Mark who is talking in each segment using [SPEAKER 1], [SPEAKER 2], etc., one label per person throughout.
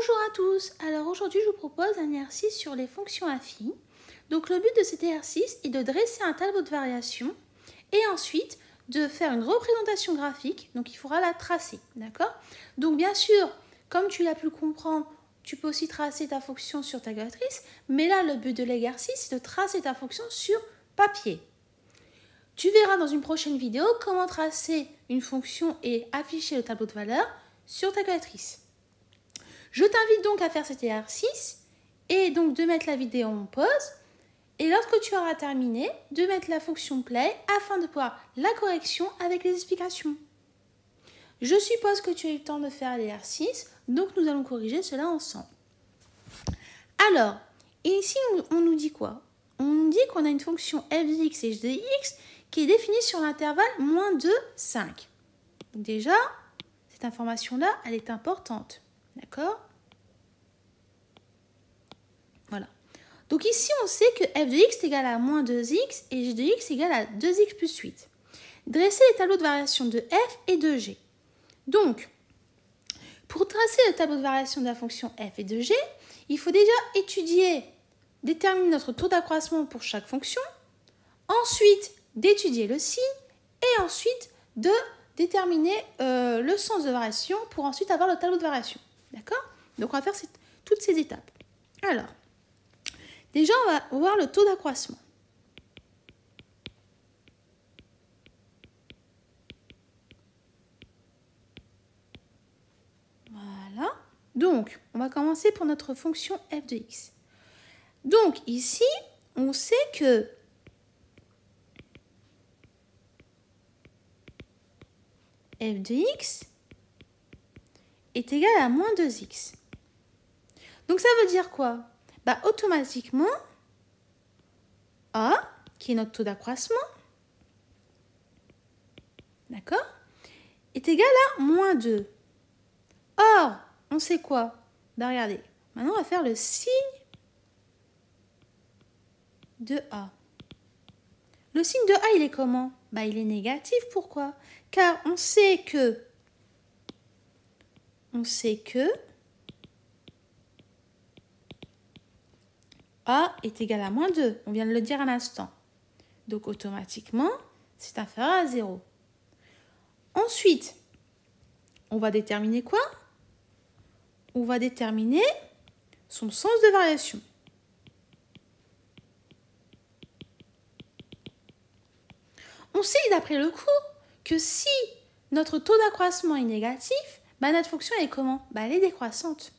[SPEAKER 1] Bonjour à tous, alors aujourd'hui je vous propose un exercice sur les fonctions affines. Donc le but de cet exercice est de dresser un tableau de variation et ensuite de faire une représentation graphique, donc il faudra la tracer, d'accord? Donc bien sûr, comme tu l'as pu le comprendre, tu peux aussi tracer ta fonction sur ta calculatrice, mais là le but de l'exercice c'est de tracer ta fonction sur papier. Tu verras dans une prochaine vidéo comment tracer une fonction et afficher le tableau de valeur sur ta calculatrice. Je t'invite donc à faire cet exercice et donc de mettre la vidéo en pause. Et lorsque tu auras terminé, de mettre la fonction play afin de pouvoir la correction avec les explications. Je suppose que tu as eu le temps de faire l'exercice, donc nous allons corriger cela ensemble. Alors, ici on nous dit quoi? On nous dit qu'on a une fonction f de x et g de x qui est définie sur l'intervalle moins 2, 5. Donc déjà, cette information-là, elle est importante. D'accord? Voilà. Donc ici, on sait que f de x est égal à moins 2x et g de x est égal à 2x plus 8. Dresser les tableaux de variation de f et de g. Donc, pour tracer le tableau de variation de la fonction f et de g, il faut déjà déterminer notre taux d'accroissement pour chaque fonction, ensuite d'étudier le signe et ensuite de déterminer le sens de variation pour ensuite avoir le tableau de variation. D'accord? Donc, on va faire toutes ces étapes. Alors, déjà, on va voir le taux d'accroissement. Voilà. Donc, on va commencer pour notre fonction f de x. Donc, ici, on sait que f de x est égal à moins 2x. Donc, ça veut dire quoi? Bah, automatiquement, A, qui est notre taux d'accroissement, d'accord, est égal à moins 2. Or, on sait quoi? Bah, regardez, maintenant, on va faire le signe de A. Le signe de A, il est comment? Bah, il est négatif. Pourquoi? Car on sait que A est égal à moins 2. On vient de le dire à l'instant. Donc, automatiquement, c'est inférieur à 0. Ensuite, on va déterminer quoi? On va déterminer son sens de variation. On sait d'après le cours que si notre taux d'accroissement est négatif, bah notre fonction est comment? Bah elle est décroissante.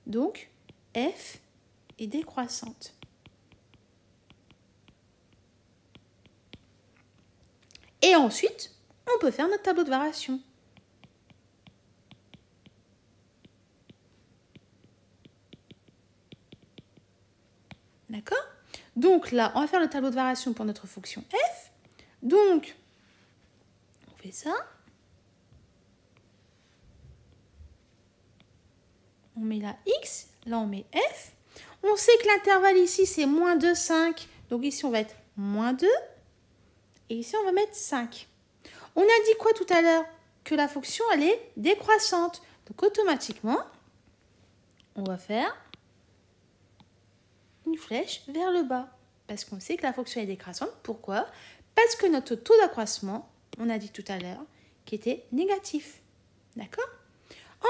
[SPEAKER 1] Donc, f est décroissante. Et ensuite, on peut faire notre tableau de variation. D'accord? Donc là, on va faire le tableau de variation pour notre fonction f. Donc, on fait ça. On met la x, là on met f. On sait que l'intervalle ici c'est moins 2, 5. Donc ici on va être moins 2. Et ici on va mettre 5. On a dit quoi tout à l'heure? Que la fonction elle est décroissante. Donc automatiquement, on va faire une flèche vers le bas. Parce qu'on sait que la fonction est décroissante. Pourquoi? Parce que notre taux d'accroissement, on a dit tout à l'heure, qui était négatif. D'accord?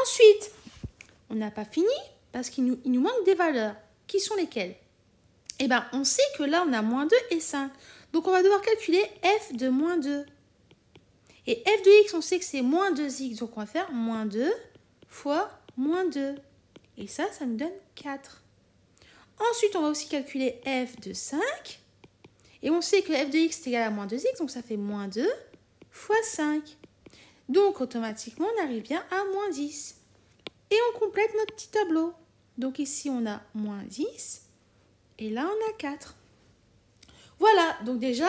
[SPEAKER 1] Ensuite, on n'a pas fini parce qu'il nous manque des valeurs. Qui sont lesquelles? Eh bien, on sait que là, on a moins 2 et 5. Donc, on va devoir calculer f de moins 2. Et f de x, on sait que c'est moins 2x. Donc, on va faire moins 2 fois moins 2. Et ça nous donne 4. Ensuite, on va aussi calculer f de 5. Et on sait que f de x est égal à moins 2x. Donc, ça fait moins 2 fois 5. Donc, automatiquement, on arrive bien à moins 10. Et on complète notre petit tableau. Donc ici, on a moins 10. Et là, on a 4. Voilà. Donc déjà,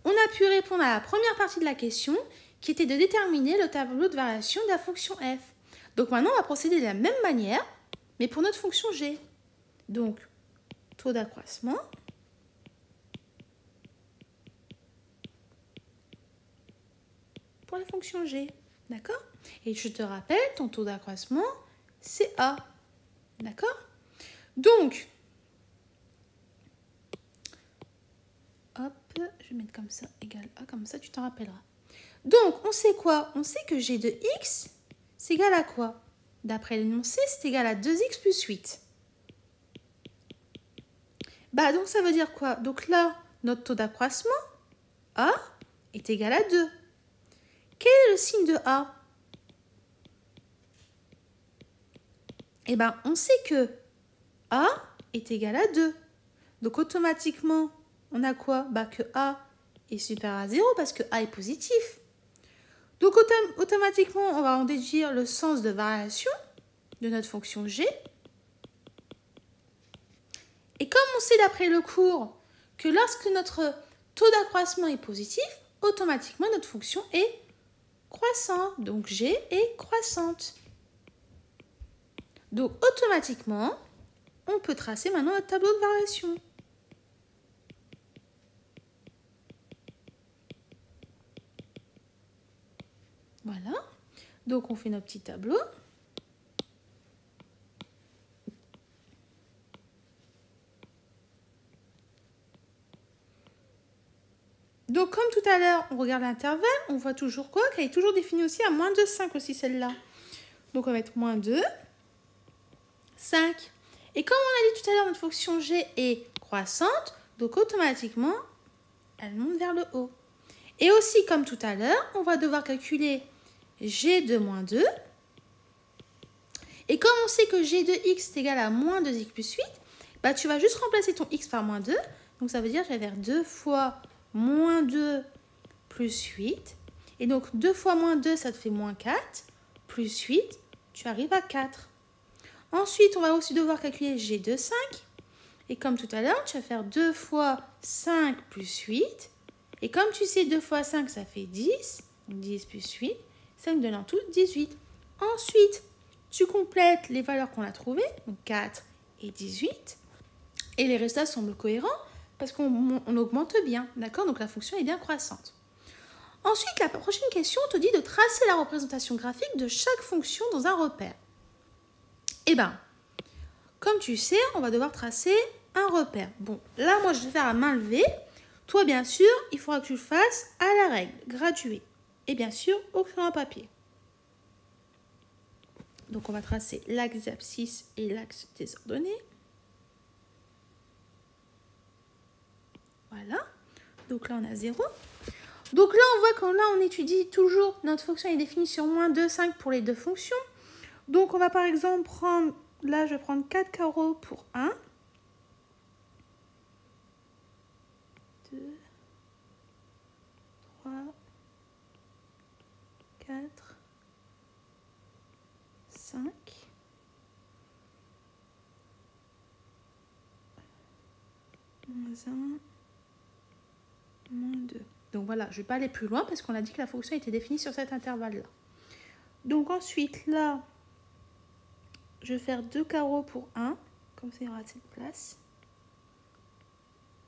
[SPEAKER 1] on a pu répondre à la première partie de la question qui était de déterminer le tableau de variation de la fonction f. Donc maintenant, on va procéder de la même manière, mais pour notre fonction g. Donc, taux d'accroissement. Pour la fonction g. D'accord? Et je te rappelle, ton taux d'accroissement, c'est A. D'accord? Donc, hop, je vais mettre comme ça, égal A, comme ça tu t'en rappelleras. Donc, on sait quoi? On sait que g de x, c'est égal à quoi? D'après l'énoncé, c'est égal à 2x plus 8. Bah, donc ça veut dire quoi? Donc là, notre taux d'accroissement, A, est égal à 2. Quel est le signe de A? Eh bien, on sait que A est égal à 2. Donc, automatiquement, on a quoi? Bah, que A est supérieur à 0 parce que A est positif. Donc, automatiquement, on va en déduire le sens de variation de notre fonction g. Et comme on sait d'après le cours que lorsque notre taux d'accroissement est positif, automatiquement, notre fonction est croissante. Donc, g est croissante. Donc, automatiquement, on peut tracer maintenant notre tableau de variation. Voilà. Donc, on fait nos petits tableaux. Donc, comme tout à l'heure, on regarde l'intervalle, on voit toujours quoi? Qu'elle est toujours définie aussi à moins 2, 5 aussi, celle-là. Donc, on va mettre moins 2, 5. Et comme on a dit tout à l'heure, notre fonction g est croissante, donc automatiquement, elle monte vers le haut. Et aussi, comme tout à l'heure, on va devoir calculer g de moins 2. Et comme on sait que g de x est égal à moins 2x plus 8, bah, tu vas juste remplacer ton x par moins 2. Donc, ça veut dire que je vais faire 2 fois moins 2 plus 8. Et donc, 2 fois moins 2, ça te fait moins 4. Plus 8, tu arrives à 4. Ensuite, on va aussi devoir calculer g de 5. Et comme tout à l'heure, tu vas faire 2 fois 5 plus 8. Et comme tu sais, 2 fois 5, ça fait 10. 10 plus 8, ça me donne en tout 18. Ensuite, tu complètes les valeurs qu'on a trouvées, donc 4 et 18. Et les résultats semblent cohérents parce qu'on augmente bien, d'accord? Donc la fonction est bien croissante. Ensuite, la prochaine question te dit de tracer la représentation graphique de chaque fonction dans un repère. Eh bien, comme tu sais, on va devoir tracer un repère. Bon, là, moi, je vais faire à main levée. Toi, bien sûr, il faudra que tu le fasses à la règle, graduée. Et bien sûr, au crayon à papier. Donc, on va tracer l'axe des abscisses et l'axe des ordonnées. Voilà. Donc là, on a 0. Donc là, on voit qu'on étudie toujours, notre fonction est définie sur moins 2, 5 pour les deux fonctions. Donc, on va par exemple prendre, là, je vais prendre 4 carreaux pour 1. 2, 3, 4, 5. Moins 1, moins 2. Donc voilà, je ne vais pas aller plus loin parce qu'on a dit que la fonction était définie sur cet intervalle-là. Donc ensuite, là, je vais faire 2 carreaux pour 1, comme ça il y aura assez de place.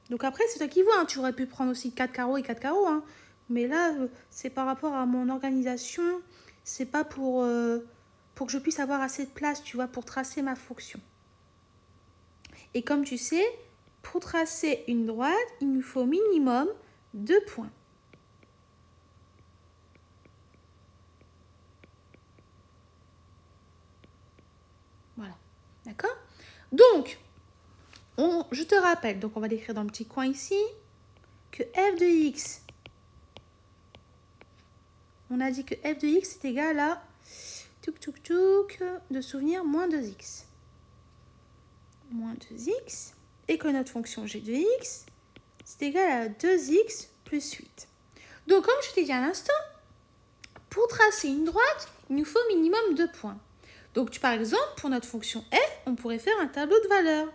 [SPEAKER 1] Donc après, c'est toi qui vois, hein. Tu aurais pu prendre aussi 4 carreaux et 4 carreaux. Hein. Mais là, c'est par rapport à mon organisation, c'est pas pour que je puisse avoir assez de place, tu vois, pour tracer ma fonction. Et comme tu sais, pour tracer une droite, il nous faut minimum 2 points. Voilà, d'accord? Donc, je te rappelle, donc on va l'écrire dans le petit coin ici, que f de x, on a dit que f de x est égal à, de souvenir, moins 2x. Moins 2x, et que notre fonction g de x, c'est égal à 2x plus 8. Donc, comme je t'ai dit à l'instant, pour tracer une droite, il nous faut minimum 2 points. Donc, par exemple, pour notre fonction f, on pourrait faire un tableau de valeurs.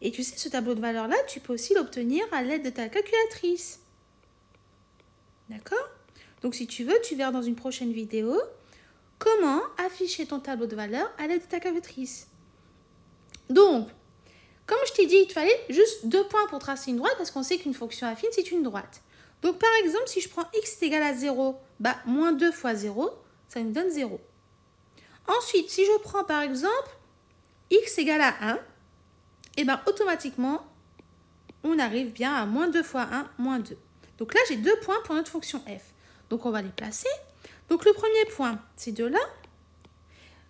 [SPEAKER 1] Et tu sais, ce tableau de valeurs-là, tu peux aussi l'obtenir à l'aide de ta calculatrice. D'accord? Donc, si tu veux, tu verras dans une prochaine vidéo comment afficher ton tableau de valeurs à l'aide de ta calculatrice. Donc, comme je t'ai dit, il te fallait juste 2 points pour tracer une droite parce qu'on sait qu'une fonction affine, c'est une droite. Donc, par exemple, si je prends x est égal à 0, bah, moins 2 fois 0, ça me donne 0. Ensuite, si je prends par exemple x égale à 1, et bien automatiquement, on arrive bien à moins 2 fois 1, moins 2. Donc là, j'ai 2 points pour notre fonction f. Donc on va les placer. Donc le premier point, c'est de là.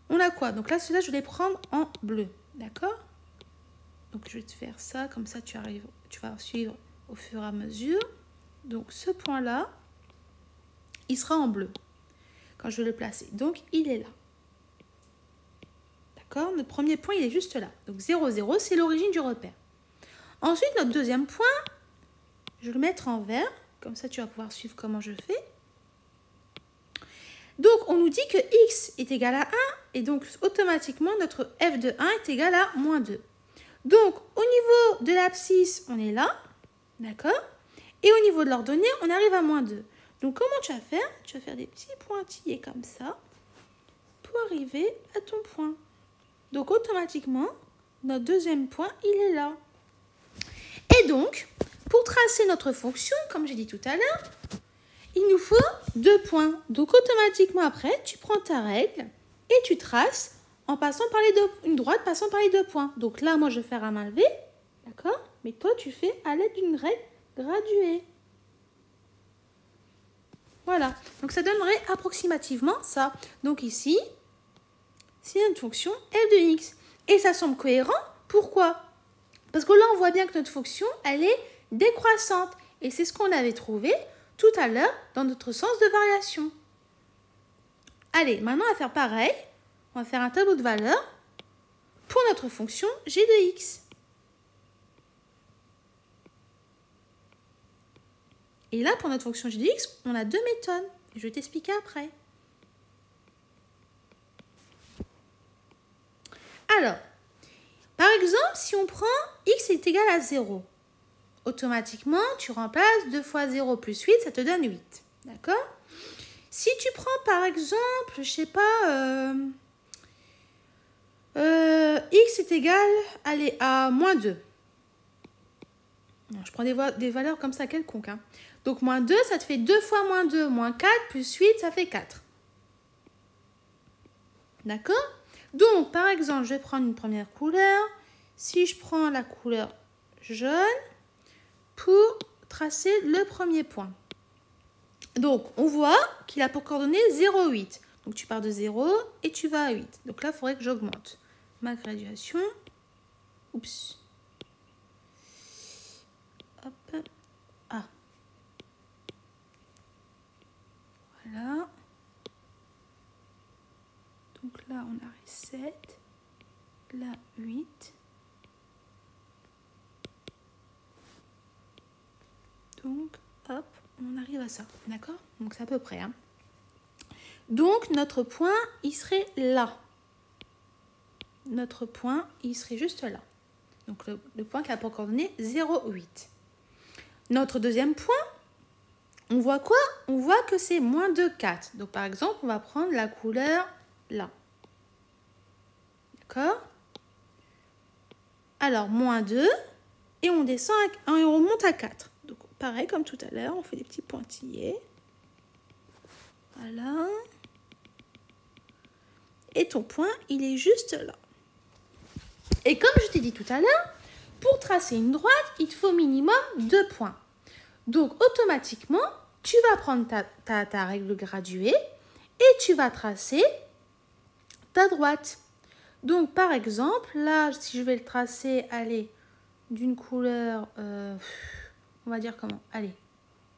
[SPEAKER 1] On a quoi? Donc là, ceux-là, je vais les prendre en bleu. D'accord? Donc je vais te faire ça, comme ça tu vas suivre au fur et à mesure. Donc ce point-là, il sera en bleu quand je vais le placer. Donc il est là. D'accord? Notre premier point, il est juste là. Donc 0, 0, c'est l'origine du repère. Ensuite, notre deuxième point, je vais le mettre en vert. Comme ça, tu vas pouvoir suivre comment je fais. Donc, on nous dit que x est égal à 1. Et donc, automatiquement, notre f de 1 est égal à moins 2. Donc, au niveau de l'abscisse, on est là. D'accord? Et au niveau de l'ordonnée, on arrive à moins 2. Donc, comment tu vas faire? Tu vas faire des petits pointillés comme ça pour arriver à ton point. Donc, automatiquement, notre deuxième point, il est là. Et donc, pour tracer notre fonction, comme j'ai dit tout à l'heure, il nous faut 2 points. Donc, automatiquement, après, tu prends ta règle et tu traces en passant par les deux, une droite passant par les 2 points. Donc là, moi, je vais faire à main levée, d'accord? Mais toi, tu fais à l'aide d'une règle graduée. Voilà. Donc, ça donnerait approximativement ça. Donc ici, c'est une fonction f de x. Et ça semble cohérent. Pourquoi? Parce que là, on voit bien que notre fonction, elle est décroissante. Et c'est ce qu'on avait trouvé tout à l'heure dans notre sens de variation. Allez, maintenant, on va faire pareil. On va faire un tableau de valeurs pour notre fonction g de x. Et là, pour notre fonction g de x, on a 2 méthodes. Je vais t'expliquer après. Alors, par exemple, si on prend x est égal à 0, automatiquement, tu remplaces 2 fois 0 plus 8, ça te donne 8. D'accord? Si tu prends par exemple, je sais pas, x est égal à moins 2. Non, je prends des valeurs comme ça quelconques. Hein. Donc, moins 2, ça te fait 2 fois moins 2, moins 4, plus 8, ça fait 4. D'accord? Donc, par exemple, je vais prendre une première couleur. Si je prends la couleur jaune pour tracer le premier point. Donc, on voit qu'il a pour coordonnée 0, 8. Donc, tu pars de 0 et tu vas à 8. Donc là, il faudrait que j'augmente ma graduation. Oups. Hop. Ah. Voilà. Donc là, on a 7. Là, 8. Donc, hop, on arrive à ça. D'accord? Donc, c'est à peu près. Hein. Donc, notre point, il serait là. Notre point, il serait juste là. Donc, le point qui a pour coordonnée 0, 8. Notre deuxième point, on voit quoi? On voit que c'est moins 2, 4. Donc, par exemple, on va prendre la couleur là. D'accord? Alors, moins 2. Et on descend et on remonte à 4. Donc, pareil, comme tout à l'heure, on fait des petits pointillés. Voilà. Et ton point, il est juste là. Et comme je t'ai dit tout à l'heure, pour tracer une droite, il te faut minimum 2 points. Donc, automatiquement, tu vas prendre ta règle graduée et tu vas tracer ta droite. Donc, par exemple, là, si je vais le tracer, allez, d'une couleur, on va dire comment? Allez,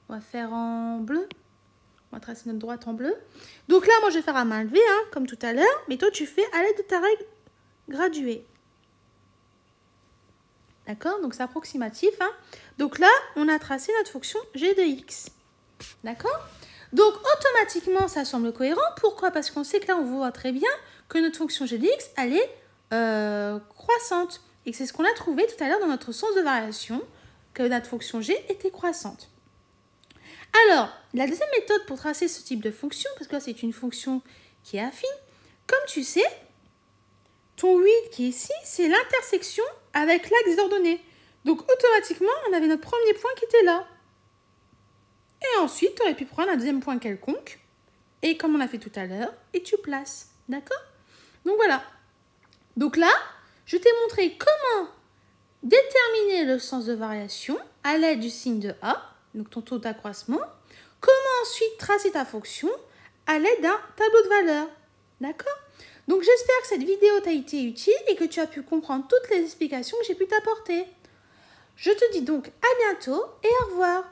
[SPEAKER 1] on va faire en bleu. On va tracer notre droite en bleu. Donc là, moi, je vais faire à main levée, hein, comme tout à l'heure. Mais toi, tu fais à l'aide de ta règle graduée. D'accord? Donc, c'est approximatif. Hein. Donc là, on a tracé notre fonction g de x. D'accord? Donc, automatiquement, ça semble cohérent. Pourquoi? Parce qu'on sait que là, on voit très bien que notre fonction g de x, elle est croissante. Et c'est ce qu'on a trouvé tout à l'heure dans notre sens de variation, que notre fonction g était croissante. Alors, la deuxième méthode pour tracer ce type de fonction, parce que là, c'est une fonction qui est affine, comme tu sais, ton 8 qui est ici, c'est l'intersection avec l'axe des ordonnées. Donc, automatiquement, on avait notre premier point qui était là. Et ensuite, tu aurais pu prendre un deuxième point quelconque, et comme on a fait tout à l'heure, et tu places. D'accord? Donc voilà. Donc là, je t'ai montré comment déterminer le sens de variation à l'aide du signe de A, donc ton taux d'accroissement. Comment ensuite tracer ta fonction à l'aide d'un tableau de valeurs. D'accord? Donc j'espère que cette vidéo t'a été utile et que tu as pu comprendre toutes les explications que j'ai pu t'apporter. Je te dis donc à bientôt et au revoir.